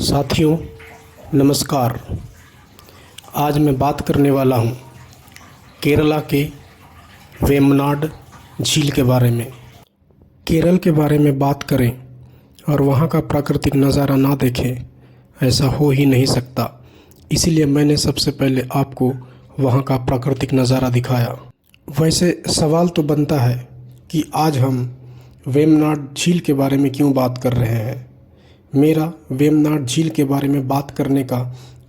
साथियों नमस्कार। आज मैं बात करने वाला हूँ केरला के वेम्बनाड झील के बारे में। केरल के बारे में बात करें और वहाँ का प्राकृतिक नज़ारा ना देखें ऐसा हो ही नहीं सकता। इसीलिए मैंने सबसे पहले आपको वहाँ का प्राकृतिक नज़ारा दिखाया। वैसे सवाल तो बनता है कि आज हम वेम्बनाड झील के बारे में क्यों बात कर रहे हैं। मेरा वेम्बनाड झील के बारे में बात करने का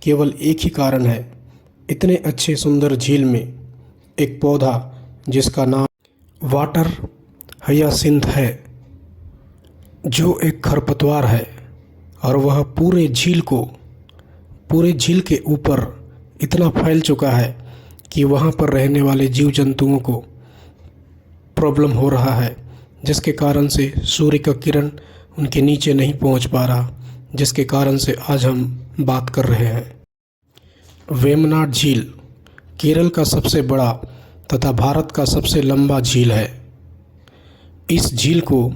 केवल एक ही कारण है। इतने अच्छे सुंदर झील में एक पौधा जिसका नाम वाटर हयासिंथ है, जो एक खरपतवार है और वह पूरे झील के ऊपर इतना फैल चुका है कि वहाँ पर रहने वाले जीव जंतुओं को प्रॉब्लम हो रहा है, जिसके कारण से सूर्य का किरण उनके नीचे नहीं पहुंच पा रहा, जिसके कारण से आज हम बात कर रहे हैं। वेम्बनाड झील केरल का सबसे बड़ा तथा भारत का सबसे लंबा झील है। इस झील को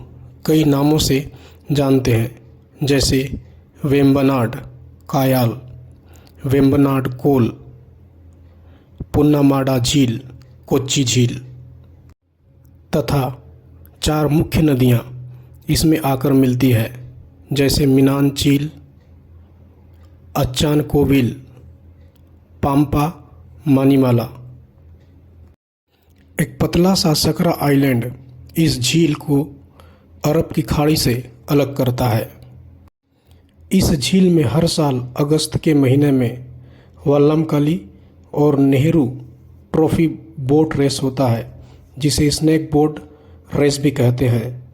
कई नामों से जानते हैं, जैसे वेम्बनाड कायाल, वेम्बनाड कोल, पुन्नामाडा झील, कोच्चि झील तथा 4 मुख्य नदियाँ इसमें आकर मिलती है, जैसे मिनान झील, अच्छान कोविल, पाम्पा, मणिमाला। एक पतला सा सकरा आइलैंड इस झील को अरब की खाड़ी से अलग करता है। इस झील में हर साल अगस्त के महीने में वल्लमकली और नेहरू ट्रॉफी बोट रेस होता है, जिसे स्नेक बोट रेस भी कहते हैं।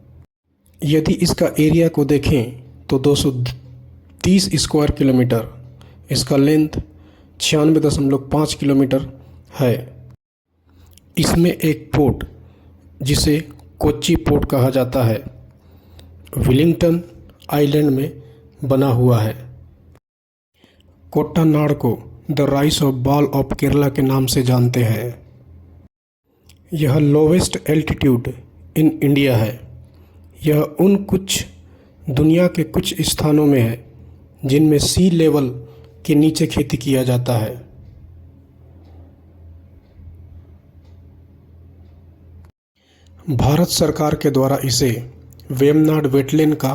यदि इसका एरिया को देखें तो 230 स्क्वायर किलोमीटर, इसका लेंथ 96.5 किलोमीटर है। इसमें एक पोर्ट जिसे कोच्चि पोर्ट कहा जाता है, वेलिंगटन आइलैंड में बना हुआ है। कोट्टानाड को the rice of ball of Kerala के नाम से जानते हैं। यह लोवेस्ट एल्टीट्यूड इन इंडिया है। यह उन कुछ दुनिया के कुछ स्थानों में है जिनमें सी लेवल के नीचे खेती किया जाता है। भारत सरकार के द्वारा इसे वेम्बनाड वेटलैंड का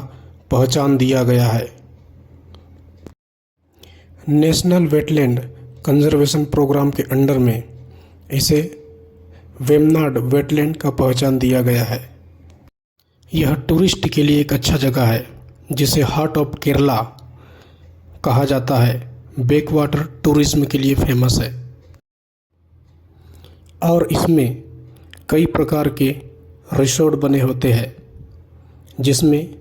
पहचान दिया गया है। नेशनल वेटलैंड कंजर्वेशन प्रोग्राम के अंडर में इसे वेम्बनाड वेटलैंड का पहचान दिया गया है। यह टूरिस्ट के लिए एक अच्छा जगह है, जिसे हार्ट ऑफ केरला कहा जाता है। बैकवाटर टूरिज्म के लिए फेमस है और इसमें कई प्रकार के रिसोर्ट बने होते हैं, जिसमें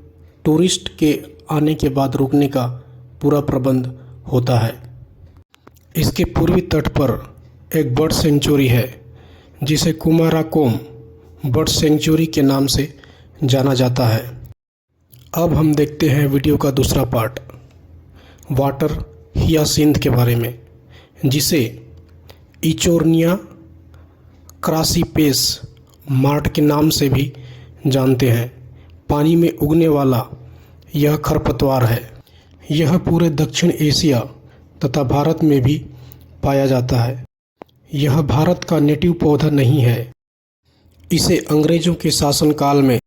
टूरिस्ट के आने के बाद रुकने का पूरा प्रबंध होता है। इसके पूर्वी तट पर एक बर्ड सेंचुरी है, जिसे कुमाराकोम बर्ड सेंचुरी के नाम से जाना जाता है। अब हम देखते हैं वीडियो का दूसरा पार्ट, वाटर हियासिंथ के बारे में, जिसे इचोर्निया क्रासीपेस मार्ट के नाम से भी जानते हैं। पानी में उगने वाला यह खरपतवार है। यह पूरे दक्षिण एशिया तथा भारत में भी पाया जाता है। यह भारत का नेटिव पौधा नहीं है। इसे अंग्रेज़ों के शासनकाल में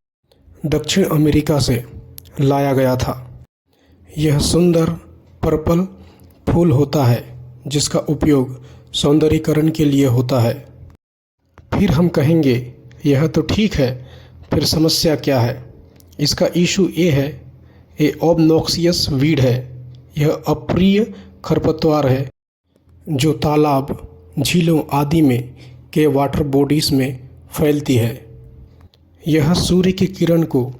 दक्षिण अमेरिका से लाया गया था। यह सुंदर पर्पल फूल होता है जिसका उपयोग सौंदर्यीकरण के लिए होता है। फिर हम कहेंगे यह तो ठीक है, फिर समस्या क्या है? इसका इशू ये है, ये ऑबनॉक्सियस वीड है। यह अप्रिय खरपतवार है जो तालाब, झीलों आदि में के वाटर बॉडीज़ में फैलती है। यह सूर्य की किरण को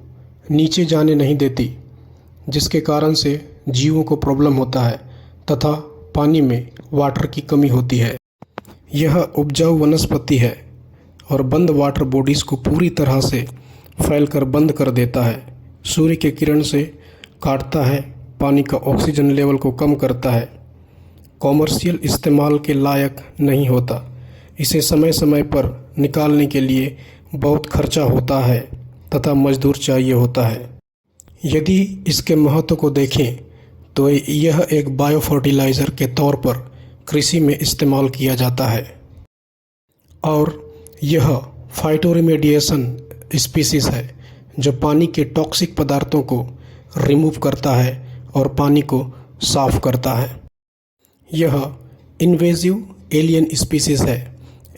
नीचे जाने नहीं देती, जिसके कारण से जीवों को प्रॉब्लम होता है तथा पानी में वाटर की कमी होती है। यह उपजाऊ वनस्पति है और बंद वाटर बॉडीज़ को पूरी तरह से फैलकर बंद कर देता है। सूर्य के किरण से काटता है, पानी का ऑक्सीजन लेवल को कम करता है, कॉमर्शियल इस्तेमाल के लायक नहीं होता। इसे समय समय पर निकालने के लिए बहुत खर्चा होता है तथा मजदूर चाहिए होता है। यदि इसके महत्व को देखें तो यह एक बायो फर्टिलाइज़र के तौर पर कृषि में इस्तेमाल किया जाता है और यह फाइटोरिमेडिएशन स्पीसीज़ है जो पानी के टॉक्सिक पदार्थों को रिमूव करता है और पानी को साफ करता है। यह इन्वेजिव एलियन स्पीसीज़ है।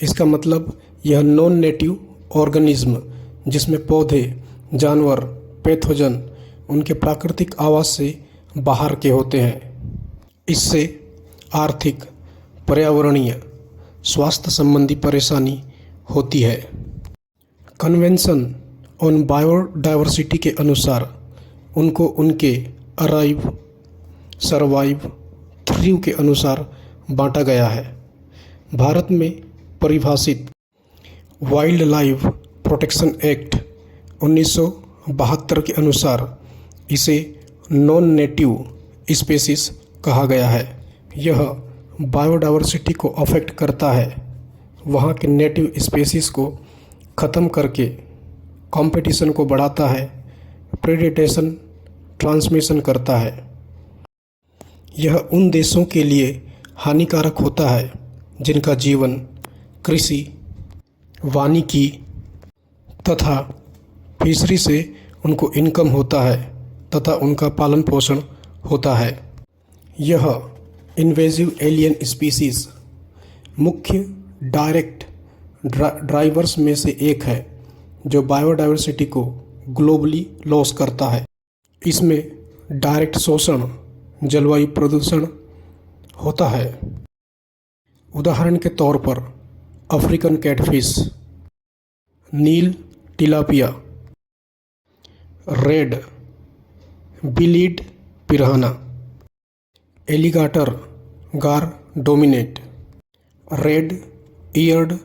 इसका मतलब यह नॉन नेटिव ऑर्गेनिज्म जिसमें पौधे, जानवर, पैथोजन उनके प्राकृतिक आवास से बाहर के होते हैं। इससे आर्थिक, पर्यावरणीय, स्वास्थ्य संबंधी परेशानी होती है। कन्वेंशन ऑन बायोडायवर्सिटी के अनुसार उनको उनके अराइव, सर्वाइव, थ्रिव के अनुसार बांटा गया है। भारत में परिभाषित वाइल्ड लाइफ प्रोटेक्शन एक्ट 1972 के अनुसार इसे नॉन नेटिव स्पीसीज कहा गया है। यह बायोडायवर्सिटी को अफेक्ट करता है, वहाँ के नेटिव स्पीसीज को ख़त्म करके कंपटीशन को बढ़ाता है, प्रेडेटेशन ट्रांसमिशन करता है। यह उन देशों के लिए हानिकारक होता है जिनका जीवन कृषि, वानिकी तथा फिशरी से उनको इनकम होता है तथा उनका पालन पोषण होता है। यह इन्वेजिव एलियन स्पीसीज़ मुख्य डायरेक्ट ड्राइवर्स में से एक है जो बायोडायवर्सिटी को ग्लोबली लॉस करता है। इसमें डायरेक्ट शोषण, जलवायु प्रदूषण होता है। उदाहरण के तौर पर African catfish, Nile tilapia, red bellied piranha, alligator gar dominate, red eared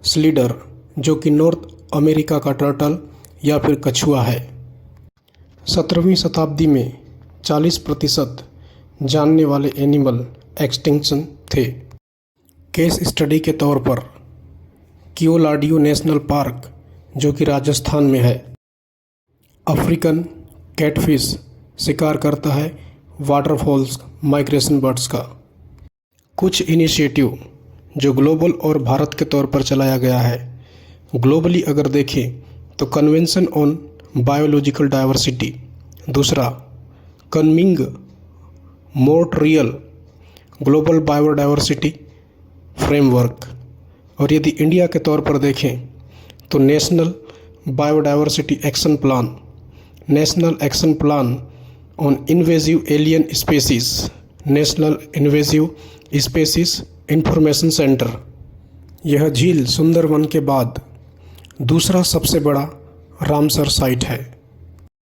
slider जो कि नॉर्थ अमेरिका का टर्टल या फिर कछुआ है। 17वीं शताब्दी में 40% जानने वाले एनिमल एक्सटिंक्शन थे। केस स्टडी के तौर पर कियोलाडियो नेशनल पार्क जो कि राजस्थान में है। अफ्रीकन कैटफिश शिकार करता है वाटरफॉल्स माइग्रेशन बर्ड्स का। कुछ इनिशिएटिव जो ग्लोबल और भारत के तौर पर चलाया गया है। ग्लोबली अगर देखें तो कन्वेंशन ऑन बायोलॉजिकल डाइवर्सिटी, दूसरा कनमिंग मोंट्रियल ग्लोबल बायोडायवर्सिटी फ्रेमवर्क, और यदि इंडिया के तौर पर देखें तो national biodiversity action plan, national action plan on invasive alien species, national invasive species information centre. यह झील सुंदरवन के बाद दूसरा सबसे बड़ा रामसर साइट है।